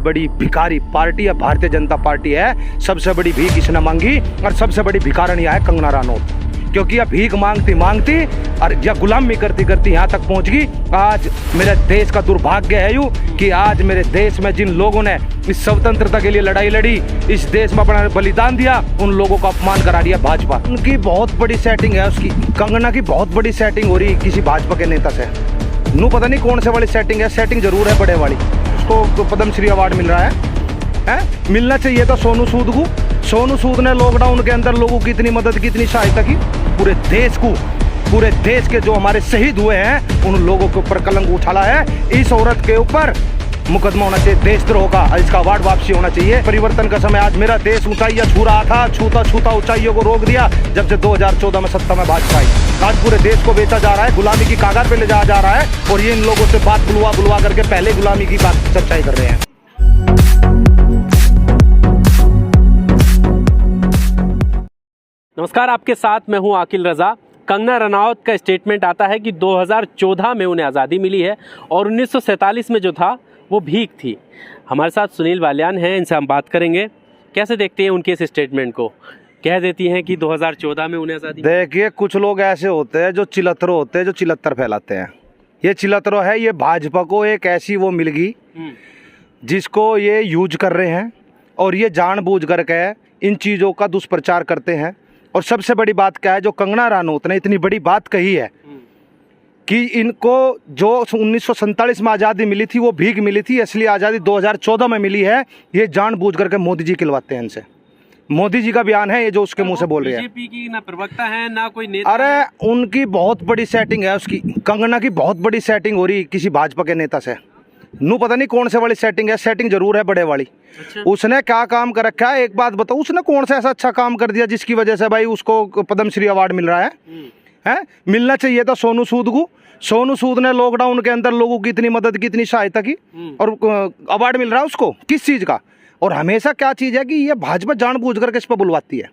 बड़ी भिखारी पार्टी है भारतीय जनता पार्टी है। सबसे बड़ी भीख इसने मांगी और सबसे बड़ी भिखारणी है कंगना रनौत, क्योंकि यह भीख मांगती मांगती और यह गुलामी करती करती यहाँ तक पहुँच गई। आज मेरे देश का दुर्भाग्य है यूँ कि आज मेरे देश में जिन लोगों ने इस स्वतंत्रता के लिए लड़ाई लड़ी, इस देश में अपना बलिदान दिया, उन लोगों का अपमान करा दिया भाजपा। उनकी बहुत बड़ी सेटिंग है, उसकी कंगना की बहुत बड़ी सेटिंग हो रही किसी भाजपा के नेता से। नू पता नहीं कौन से वाली सेटिंग है, सेटिंग जरूर है बड़े वाली। उसको पद्मश्री अवार्ड मिल रहा है? मिलना चाहिए था सोनू सूद को। सोनू सूद ने लॉकडाउन के अंदर लोगों की इतनी मदद की, इतनी सहायता की, पूरे देश के जो हमारे शहीद हुए हैं उन लोगों के ऊपर कलंक उछाला है। इस औरत के ऊपर मुकदमा होना चाहिए, देशद्रोह का, इसका अवार्ड वापसी होना चाहिए। परिवर्तन का समय। आज मेरा देश ऊंचाइयां छू रहा था, छूता छूता ऊंचाइयों को रोक दिया जब से 2014 में सत्ता में भाजपा आई। आज पूरे देश को बेचा जा रहा है, गुलामी की कागार पे ले जाया जा रहा है, और ये इन लोगों से बात बुलवा करके पहले गुलामी की बात सच्चाई कर रहे हैं। नमस्कार, आपके साथ मैं हूं आकिल रजा। कंगना रनौत का स्टेटमेंट आता है कि 2014 में उन्हें आज़ादी मिली है और 1947 में जो था वो भीख थी। हमारे साथ सुनील बालियान हैं, इनसे हम बात करेंगे। कैसे देखते हैं उनके इस स्टेटमेंट को? कह देती हैं कि 2014 में उन्हें आज़ादी। देखिए, कुछ लोग ऐसे होते हैं जो चिलत्रो होते हैं, जो चिलत्तर फैलाते हैं। ये चिलत्रो है, ये भाजपा को एक ऐसी वो मिल गई जिसको ये यूज कर रहे हैं, और ये जानबूझ करके इन चीज़ों का दुष्प्रचार करते हैं। और सबसे बड़ी बात क्या है, जो कंगना रनौत ने इतनी बड़ी बात कही है कि इनको जो 1947 में आज़ादी मिली थी वो भीख मिली थी, इसलिए आज़ादी 2014 में मिली है। ये जानबूझ करके मोदी जी खिलवाते हैं इनसे। मोदी जी का बयान है ये, जो उसके मुंह से बोल रहे हैं। बीजेपी की ना प्रवक्ता है ना कोई नेता। अरे उनकी बहुत बड़ी सेटिंग है, उसकी कंगना की बहुत बड़ी सेटिंग हो रही किसी भाजपा के नेता से। नू पता नहीं कौन से वाली सेटिंग है, सेटिंग जरूर है बड़े वाली। अच्छा। उसने क्या काम कर रखा है, एक बात बताओ, उसने कौन सा ऐसा अच्छा काम कर दिया जिसकी वजह से भाई उसको पद्मश्री अवार्ड मिल रहा है? मिलना चाहिए था सोनू सूद को। सोनू सूद ने लॉकडाउन के अंदर लोगों की इतनी मदद की, इतनी सहायता की, और अवार्ड मिल रहा है उसको किस चीज़ का? और हमेशा क्या चीज़ है कि ये भाजपा जानबूझ करके इस पर बुलवाती है,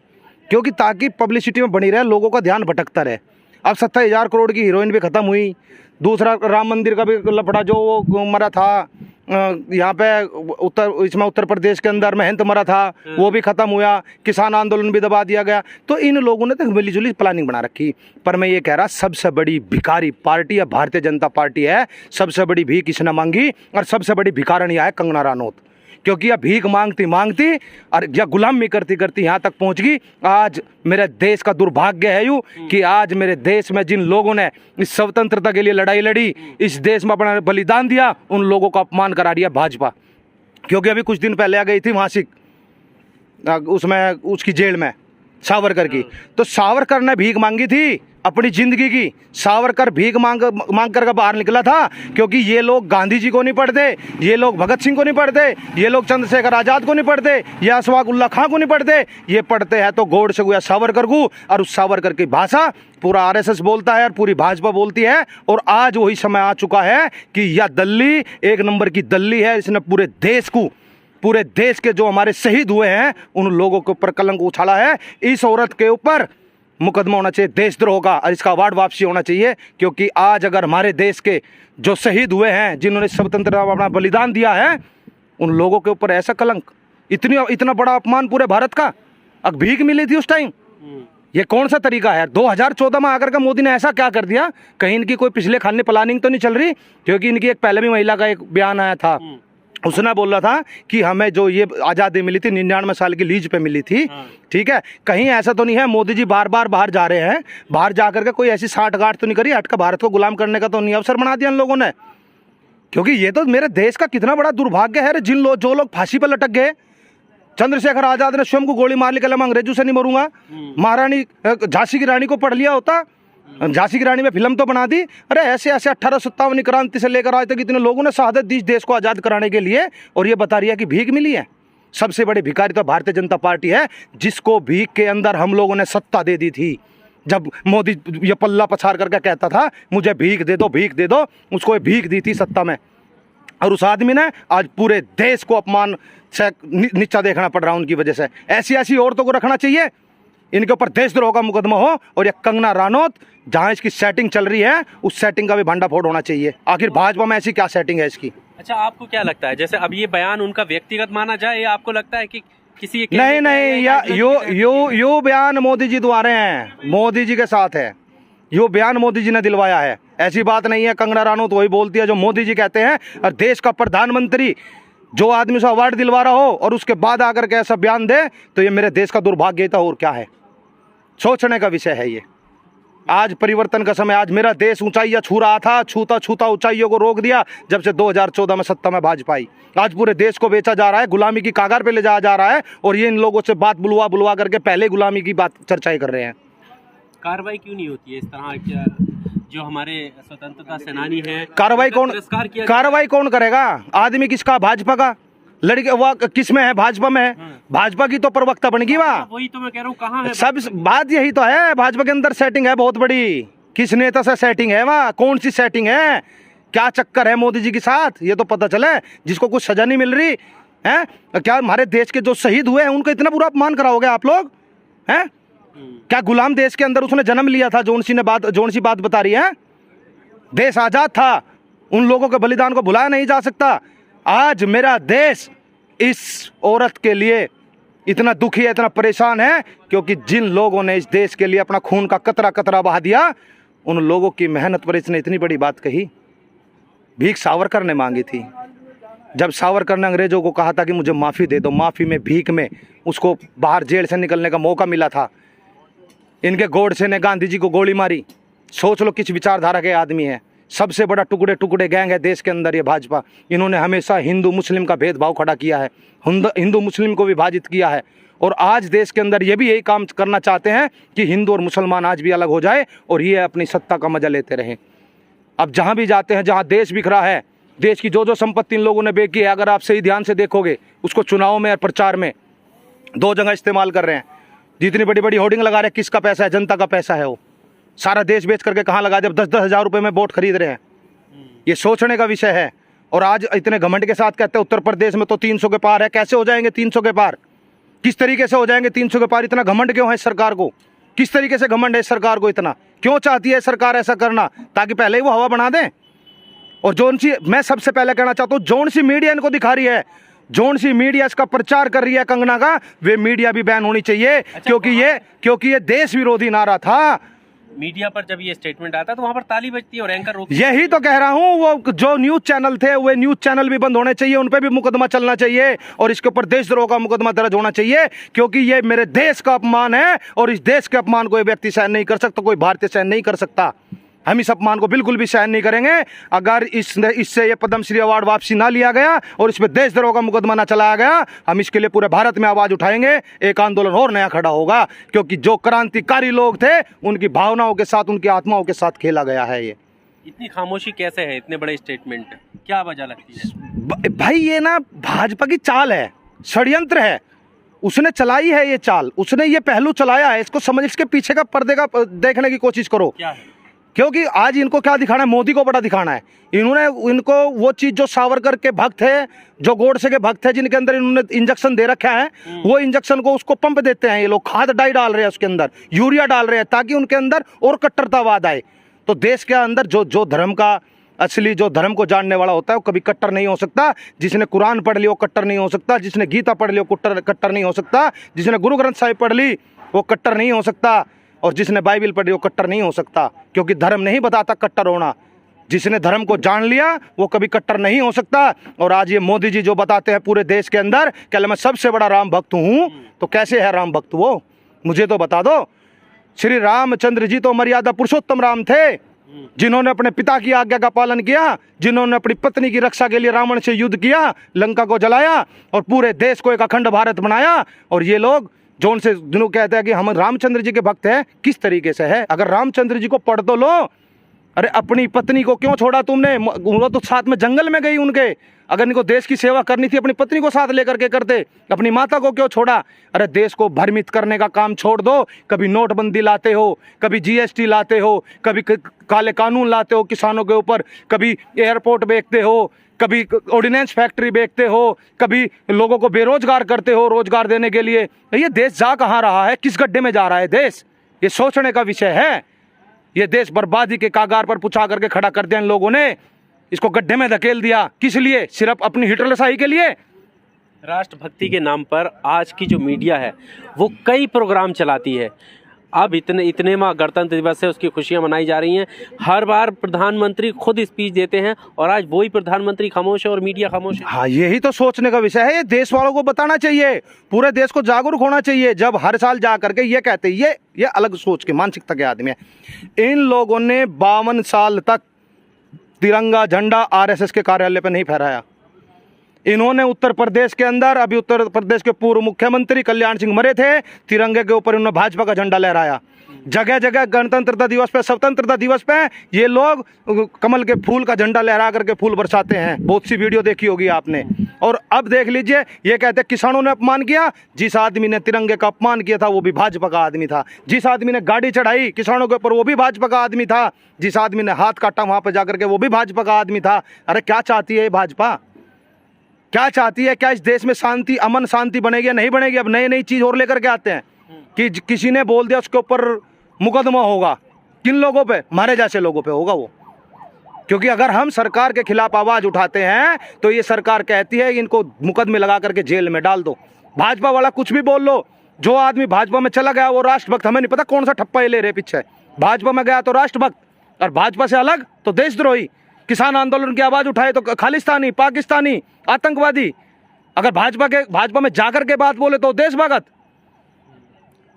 क्योंकि ताकि पब्लिसिटी में बनी रहे, लोगों का ध्यान भटकता रहे। अब 27,000 करोड़ की हीरोइन भी खत्म हुई। दूसरा राम मंदिर का भी लफड़ा जो वो मरा था यहाँ पे उत्तर प्रदेश के अंदर महंत मरा था, वो भी खत्म हुआ। किसान आंदोलन भी दबा दिया गया। तो इन लोगों ने तो मिलीजुली प्लानिंग बना रखी। पर मैं ये कह रहा, सबसे बड़ी भिखारी पार्टी है भारतीय जनता पार्टी है। सबसे बड़ी भीख इसने मांगी और सबसे बड़ी भिखारणी है कंगना रनौत, क्योंकि यह भीख मांगती मांगती और यह गुलामी करती करती यहाँ तक पहुँच गई। आज मेरे देश का दुर्भाग्य है यूँ कि आज मेरे देश में जिन लोगों ने इस स्वतंत्रता के लिए लड़ाई लड़ी, इस देश में अपना बलिदान दिया, उन लोगों का अपमान करा दिया भाजपा। क्योंकि अभी कुछ दिन पहले आ गई थी मासिक उसमें, उसकी जेल में सावरकर की। तो सावरकर ने भीख मांगी थी अपनी जिंदगी की। सावरकर भीख मांग कर बाहर निकला था, क्योंकि ये लोग गांधी जी को नहीं पढ़ते, ये लोग भगत सिंह को नहीं पढ़ते, ये लोग चंद्रशेखर आजाद को नहीं पढ़ते, ये अशफाक उल्ला खां को नहीं पढ़ते। ये पढ़ते हैं तो गौड़ से हुआ सावरकर को, और उस सावरकर की भाषा पूरा आरएसएस बोलता है और पूरी भाजपा बोलती है। और आज वही समय आ चुका है कि यह दल्ली एक नंबर की दल्ली है। इसने पूरे देश के जो हमारे शहीद हुए हैं उन लोगों के ऊपर कलंक उछाला है। इस औरत के ऊपर मुकदमा होना चाहिए, देशद्रोह का, और इसका अवार्ड वापसी होना चाहिए। क्योंकि आज अगर हमारे देश के जो शहीद हुए हैं, जिन्होंने स्वतंत्रता में अपना बलिदान दिया है, उन लोगों के ऊपर ऐसा कलंक, इतना बड़ा अपमान पूरे भारत का, अब भीख मिली थी उस टाइम। ये कौन सा तरीका है? 2014 में आकर के मोदी ने ऐसा क्या कर दिया? कहीं इनकी कोई पिछले खाने प्लानिंग तो नहीं चल रही? क्योंकि इनकी एक पहले भी महिला का एक बयान आया था, उसने बोला था कि हमें जो ये आज़ादी मिली थी 99 साल की लीज पे मिली थी। ठीक है, कहीं ऐसा तो नहीं है मोदी जी बार बार बाहर जा रहे हैं, बाहर जा करके कोई ऐसी साठगांठ तो नहीं करी, हट कर भारत को गुलाम करने का तो नहीं अवसर बना दिया इन लोगों ने? क्योंकि ये तो मेरे देश का कितना बड़ा दुर्भाग्य है। जो लोग फांसी पर लटक गए, चंद्रशेखर आजाद ने स्वयं को गोली मार ली, कल मैं अंग्रेजों से नहीं मरूंगा। महारानी झांसी की रानी को पढ़ लिया होता, झांसी की रानी में फिल्म तो बना दी। अरे ऐसे 1857 क्रांति से लेकर आज तक इतने लोगों ने शहादत दी देश को आज़ाद कराने के लिए, और ये बता रही है कि भीख मिली है। सबसे बड़ी भिखारी तो भारतीय जनता पार्टी है, जिसको भीख के अंदर हम लोगों ने सत्ता दे दी थी। जब मोदी ये पल्ला पछाड़ करके कहता था मुझे भीख दे दो, भीख दे दो, उसको भीख दी थी सत्ता में। और उस आदमी ने आज पूरे देश को अपमान से नीचा देखना पड़ रहा है उनकी वजह से। ऐसी औरतों को रखना चाहिए, इनके ऊपर देशद्रोह का मुकदमा हो। और ये कंगना रनौत जहां इसकी सेटिंग चल रही है, उस सेटिंग का भी भंडाफोड़ होना चाहिए। आखिर भाजपा में ऐसी क्या सेटिंग है इसकी? अच्छा, आपको क्या लगता है, जैसे अब ये बयान उनका व्यक्तिगत माना जाए या आपको लगता है कि किसी एक नहीं नहीं, या यो बयान मोदी जी द्वारा हैं, मोदी जी के साथ है, यो बयान मोदी जी ने दिलवाया है। ऐसी बात नहीं है, कंगना रनौत वही बोलती है जो मोदी जी कहते हैं। और देश का प्रधानमंत्री जो आदमी से अवार्ड दिलवा रहा हो और उसके बाद आकर के ऐसा बयान दे, तो ये मेरे देश का दुर्भाग्य था और क्या है। सोचने का विषय है ये। आज परिवर्तन का समय, आज मेरा देश ऊंचाइयां छू रहा था, छूता छूता ऊंचाइयों को रोक दिया जब से 2014 में सत्ता में भाजपा आई। आज पूरे देश को बेचा जा रहा है, गुलामी की कागार पे ले जाया जा रहा है, और ये इन लोगों से बात बुलवा बुलवा करके पहले गुलामी की बात चर्चाएं कर रहे हैं। कार्रवाई क्यों नहीं होती है इस तरह? क्या जो हमारे स्वतंत्रता सेनानी हैं, कार्रवाई कौन करेगा? आदमी किसका? भाजपा का। लड़के वह किस में है? भाजपा में है। भाजपा की तो प्रवक्ता बन गई वहाँ। वही तो मैं कह रहा हूँ, कहाँ है सब बात यही तो है। भाजपा के अंदर सेटिंग है बहुत बड़ी। किस नेता से सेटिंग है वहाँ? कौन सी सेटिंग है? क्या चक्कर है मोदी जी के साथ? ये तो पता चले। जिसको कुछ सजा नहीं मिल रही है, क्या हमारे देश के जो शहीद हुए हैं उनका इतना बुरा अपमान कराओगे आप लोग हैं? क्या गुलाम देश के अंदर उसने जन्म लिया था? जौन सी बात बता रही है? देश आजाद था, उन लोगों के बलिदान को भुलाया नहीं जा सकता। आज मेरा देश इस औरत के लिए इतना दुखी है, इतना परेशान है, क्योंकि जिन लोगों ने इस देश के लिए अपना खून का कतरा कतरा बहा दिया, उन लोगों की मेहनत पर इसने इतनी बड़ी बात कही। भीख सावरकर ने मांगी थी। जब सावरकर ने अंग्रेजों को कहा था कि मुझे माफ़ी दे दो, माफ़ी में, भीख में उसको बाहर जेल से निकलने का मौका मिला था। इनके गोडसे ने गांधी जी को गोली मारी। सोच लो किस विचारधारा के आदमी है। सबसे बड़ा टुकड़े टुकड़े गैंग है देश के अंदर ये भाजपा। इन्होंने हमेशा हिंदू मुस्लिम का भेदभाव खड़ा किया है, हिंदू मुस्लिम को विभाजित किया है, और आज देश के अंदर ये भी यही काम करना चाहते हैं कि हिंदू और मुसलमान आज भी अलग हो जाए और ये अपनी सत्ता का मजा लेते रहें। अब जहाँ भी जाते हैं, जहाँ देश बिखरा है, देश की जो संपत्ति इन लोगों ने बेची है, अगर आप सही ध्यान से देखोगे, उसको चुनाव में और प्रचार में दो जगह इस्तेमाल कर रहे हैं। जितनी बड़ी बड़ी होर्डिंग लगा रहे हैं, किसका पैसा है? जनता का पैसा है। वो सारा देश बेच करके कहाँ लगा, जब 10-10 हज़ार रुपये में वोट खरीद रहे हैं। ये सोचने का विषय है। और आज इतने घमंड के साथ कहते हैं उत्तर प्रदेश में तो 300 के पार है। कैसे हो जाएंगे 300 के पार? किस तरीके से हो जाएंगे 300 के पार? इतना घमंड क्यों है सरकार को? किस तरीके से घमंड है इस सरकार को? इतना क्यों चाहती है सरकार ऐसा करना? ताकि पहले ही वो हवा बना दें। और जौन सी, मैं सबसे पहले कहना चाहता हूँ, जौन सी मीडिया इनको दिखा रही है, जौन सी मीडिया इसका प्रचार कर रही है कंगना का, वे मीडिया भी बैन होनी चाहिए। क्योंकि ये देश विरोधी नारा था। मीडिया पर जब ये स्टेटमेंट आता है तो वहां पर ताली बजती है और एंकर रोक। यही तो कह रहा हूं, वो जो न्यूज चैनल थे, वे न्यूज चैनल भी बंद होने चाहिए, उन पे भी मुकदमा चलना चाहिए और इसके ऊपर देशद्रोह का मुकदमा दर्ज होना चाहिए, क्योंकि ये मेरे देश का अपमान है और इस देश के अपमान को ये व्यक्ति सहन नहीं कर सकता, कोई भारतीय सहन नहीं कर सकता। हम इस अपमान को बिल्कुल भी सहन नहीं करेंगे। अगर इससे ये पद्मश्री अवार्ड वापसी ना लिया गया और इस पर देशद्रोह का मुकदमा ना चलाया गया, हम इसके लिए पूरे भारत में आवाज उठाएंगे। एक आंदोलन और नया खड़ा होगा, क्योंकि जो क्रांतिकारी लोग थे उनकी भावनाओं के साथ, उनकी आत्माओं के साथ खेला गया है। ये इतनी खामोशी कैसे है? इतने बड़े स्टेटमेंट, क्या वजह लगती है? भाई ये ना भाजपा की चाल है, षड्यंत्र है। उसने चलाई है ये चाल, उसने ये पहलू चलाया है। इसको समझ, इसके पीछे का पर्दे का देखने की कोशिश करो। क्या है? क्योंकि आज इनको क्या दिखाना है? मोदी को बड़ा दिखाना है। इनको वो चीज जो सावरकर के भक्त है, जो गोडसे के भक्त है, जिनके अंदर इन्होंने इंजेक्शन दे रखा है, वो इंजेक्शन को उसको पंप देते हैं ये लोग। खाद डाई डाल रहे हैं उसके अंदर, यूरिया डाल रहे हैं, ताकि उनके अंदर और कट्टरतावाद आए। तो देश के अंदर जो धर्म का असली, जो धर्म को जानने वाला होता है, वो कभी कट्टर नहीं हो सकता। जिसने कुरान पढ़ ली वो कट्टर नहीं हो सकता, जिसने गीता पढ़ ली वो कट्टर नहीं हो सकता, जिसने गुरु ग्रंथ साहिब पढ़ ली वो कट्टर नहीं हो सकता, और जिसने बाइबल पढ़ी वो कट्टर नहीं हो सकता। क्योंकि धर्म नहीं बताता कट्टर होना। जिसने धर्म को जान लिया वो कभी कट्टर नहीं हो सकता। और आज ये मोदी जी जो बताते हैं पूरे देश के अंदर, क्या मैं सबसे बड़ा राम भक्त हूँ, तो कैसे है राम भक्त वो? मुझे तो बता दो। श्री रामचंद्र जी तो मर्यादा पुरुषोत्तम राम थे, जिन्होंने अपने पिता की आज्ञा का पालन किया, जिन्होंने अपनी पत्नी की रक्षा के लिए रावण से युद्ध किया, लंका को जलाया और पूरे देश को एक अखंड भारत बनाया। और ये लोग जोन से दिनों कहते हैं कि हम रामचंद्र जी के भक्त हैं। किस तरीके से है? अगर रामचंद्र जी को पढ़ तो लो। अरे अपनी पत्नी को क्यों छोड़ा तुमने? वो तो साथ में जंगल में गई उनके। अगर इनको देश की सेवा करनी थी, अपनी पत्नी को साथ लेकर के करते। अपनी माता को क्यों छोड़ा? अरे देश को भ्रमित करने का काम छोड़ दो। कभी नोटबंदी लाते हो, कभी जीएसटी लाते हो, कभी काले कानून लाते हो किसानों के ऊपर, कभी एयरपोर्ट बेचते हो, कभी ऑर्डिनेंस फैक्ट्री बेचते हो, कभी लोगों को बेरोजगार करते हो रोजगार देने के लिए। ये देश जा कहाँ रहा है? किस गड्ढे में जा रहा है देश? ये सोचने का विषय है। ये देश बर्बादी के कागार पर पुछा करके खड़ा कर दिया इन लोगों ने। इसको गड्ढे में धकेल दिया। किस लिए? सिर्फ अपनी हिटलरशाही के लिए। राष्ट्रभक्ति के नाम पर आज की जो मीडिया है वो कई प्रोग्राम चलाती है। अब इतने माह गणतंत्र दिवस है, उसकी खुशियां मनाई जा रही हैं। हर बार प्रधानमंत्री खुद स्पीच देते हैं और आज वही प्रधानमंत्री खामोश है और मीडिया खामोश है। हाँ, यही तो सोचने का विषय है। ये देश वालों को बताना चाहिए, पूरे देश को जागरूक होना चाहिए। जब हर साल जा करके ये कहते हैं, ये अलग सोच के मानसिकता के आदमी है। इन लोगों ने 52 साल तक तिरंगा झंडा आरएसएस के कार्यालय पर नहीं फहराया। इन्होंने उत्तर प्रदेश के अंदर, अभी उत्तर प्रदेश के पूर्व मुख्यमंत्री कल्याण सिंह मरे थे, तिरंगे के ऊपर इन्होंने भाजपा का झंडा लहराया। जगह जगह गणतंत्रता दिवस पे, स्वतंत्रता दिवस पे ये लोग कमल के फूल का झंडा लहरा करके फूल बरसाते हैं। बहुत सी वीडियो देखी होगी आपने। और अब देख लीजिए, ये कहते हैं किसानों ने अपमान किया। जिस आदमी ने तिरंगे का अपमान किया था वो भी भाजपा का आदमी था। जिस आदमी ने गाड़ी चढ़ाई किसानों के ऊपर वो भी भाजपा का आदमी था। जिस आदमी ने हाथ काटा वहां पर जाकर के वो भी भाजपा का आदमी था। अरे क्या चाहती है भाजपा? क्या चाहती है? क्या इस देश में शांति, अमन शांति बनेगी या नहीं बनेगी? अब नई नई चीज और लेकर के आते हैं कि किसी ने बोल दिया उसके ऊपर मुकदमा होगा। किन लोगों पे? हमारे जैसे लोगों पे होगा वो। क्योंकि अगर हम सरकार के खिलाफ आवाज उठाते हैं तो ये सरकार कहती है कि इनको मुकदमे लगा करके जेल में डाल दो। भाजपा वाला कुछ भी बोल लो, जो आदमी भाजपा में चला गया वो राष्ट्रभक्त, हमें नहीं पता कौन सा ठप्पा ये ले रहे पीछे। भाजपा में गया तो राष्ट्रभक्त, और भाजपा से अलग तो देशद्रोही। किसान आंदोलन की आवाज उठाए तो खालिस्तानी, पाकिस्तानी, आतंकवादी। अगर भाजपा में जाकर के बात बोले तो देशभक्त।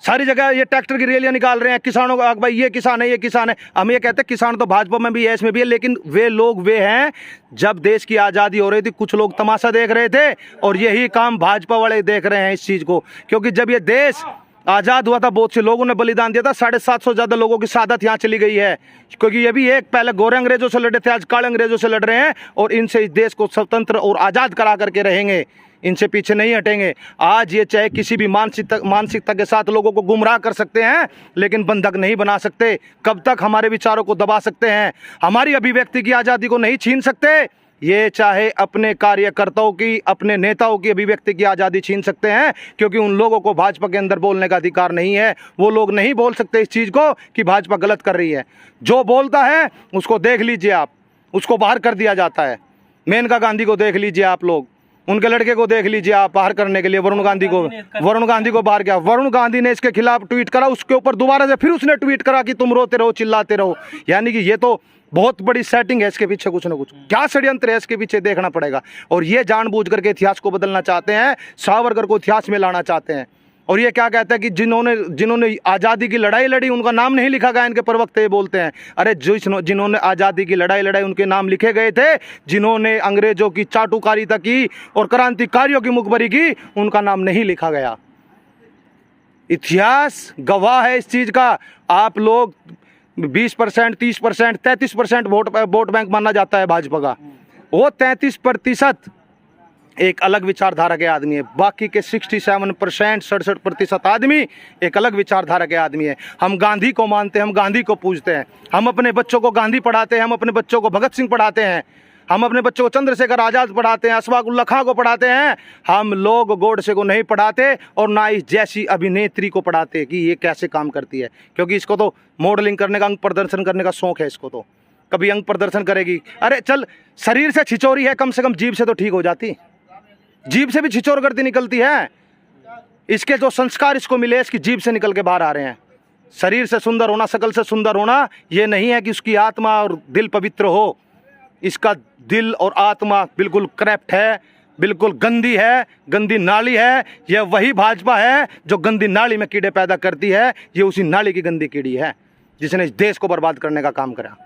सारी जगह ये ट्रैक्टर की रैलियां निकाल रहे हैं किसानों का, भाई ये किसान है, ये किसान है। हम ये कहते हैं किसान तो भाजपा में भी है, इसमें भी है, लेकिन वे लोग वे हैं जब देश की आज़ादी हो रही थी कुछ लोग तमाशा देख रहे थे, और यही काम भाजपा वाले देख रहे हैं इस चीज़ को। क्योंकि जब ये देश आज़ाद हुआ था बहुत से लोगों ने बलिदान दिया था। 750 से ज़्यादा लोगों की शहादत यहाँ चली गई है। क्योंकि ये भी एक पहले गोरे अंग्रेजों से लड़े थे, आज काले अंग्रेजों से लड़ रहे हैं, और इनसे इस देश को स्वतंत्र और आज़ाद करा करके रहेंगे। इनसे पीछे नहीं हटेंगे। आज ये चाहे किसी भी मानसिकता के साथ लोगों को गुमराह कर सकते हैं, लेकिन बंधक नहीं बना सकते। कब तक हमारे विचारों को दबा सकते हैं? हमारी अभिव्यक्ति की आज़ादी को नहीं छीन सकते। ये चाहे अपने कार्यकर्ताओं की, अपने नेताओं की अभिव्यक्ति की आज़ादी छीन सकते हैं, क्योंकि उन लोगों को भाजपा के अंदर बोलने का अधिकार नहीं है। वो लोग नहीं बोल सकते इस चीज़ को कि भाजपा गलत कर रही है। जो बोलता है उसको देख लीजिए आप, उसको बाहर कर दिया जाता है। मेनका गांधी को देख लीजिए आप लोग, उनके लड़के को देख लीजिए आप, बाहर करने के लिए वरुण गांधी को बाहर किया। वरुण गांधी ने इसके खिलाफ ट्वीट करा, उसके ऊपर दोबारा से फिर उसने ट्वीट करा कि तुम रोते रहो, चिल्लाते रहो। यानी कि ये तो बहुत बड़ी सेटिंग है इसके पीछे, कुछ ना कुछ क्या षड्यंत्र है इसके पीछे, देखना पड़ेगा। और ये जानबूझ करके इतिहास को बदलना चाहते हैं, सावरकर को इतिहास में लाना चाहते हैं। और ये क्या कहता है कि जिन्होंने आज़ादी की लड़ाई लड़ी उनका नाम नहीं लिखा गया। इनके प्रवक्ता ये बोलते हैं, अरे जिन्होंने आज़ादी की लड़ाई लड़ाई उनके नाम लिखे गए थे। जिन्होंने अंग्रेजों की चाटुकारिता की और क्रांतिकारियों की मुखबरी की, उनका नाम नहीं लिखा गया। इतिहास गवाह है इस चीज़ का। आप लोग 20%, 30%, 33% वोट बैंक माना जाता है भाजपा का। वो 33% एक अलग विचारधारा के आदमी है। बाकी के 67%, 67% आदमी एक अलग विचारधारा के आदमी है। हम गांधी को मानते हैं, हम गांधी को पूजते हैं। हम अपने बच्चों को गांधी पढ़ाते हैं, हम अपने बच्चों को भगत सिंह पढ़ाते हैं, हम अपने बच्चों को चंद्रशेखर आज़ाद पढ़ाते हैं, अशफाकुल्ला खां को पढ़ाते हैं। हम लोग गोडसे को नहीं पढ़ाते, और ना इस जैसी अभिनेत्री को पढ़ाते कि ये कैसे काम करती है। क्योंकि इसको तो मॉडलिंग करने का, अंग प्रदर्शन करने का शौक है। इसको तो कभी अंग प्रदर्शन करेगी। अरे चल, शरीर से छिचोरी है, कम से कम जीभ से तो ठीक हो जाती। जीभ से भी छिचोर करती निकलती है। इसके जो संस्कार इसको मिले, इसकी जीभ से निकल के बाहर आ रहे हैं। शरीर से सुंदर होना, शकल से सुंदर होना, ये नहीं है कि उसकी आत्मा और दिल पवित्र हो। इसका दिल और आत्मा बिल्कुल करप्ट है, बिल्कुल गंदी है, गंदी नाली है। यह वही भाजपा है जो गंदी नाली में कीड़े पैदा करती है। ये उसी नाली की गंदी कीड़ी है जिसने इस देश को बर्बाद करने का काम करा।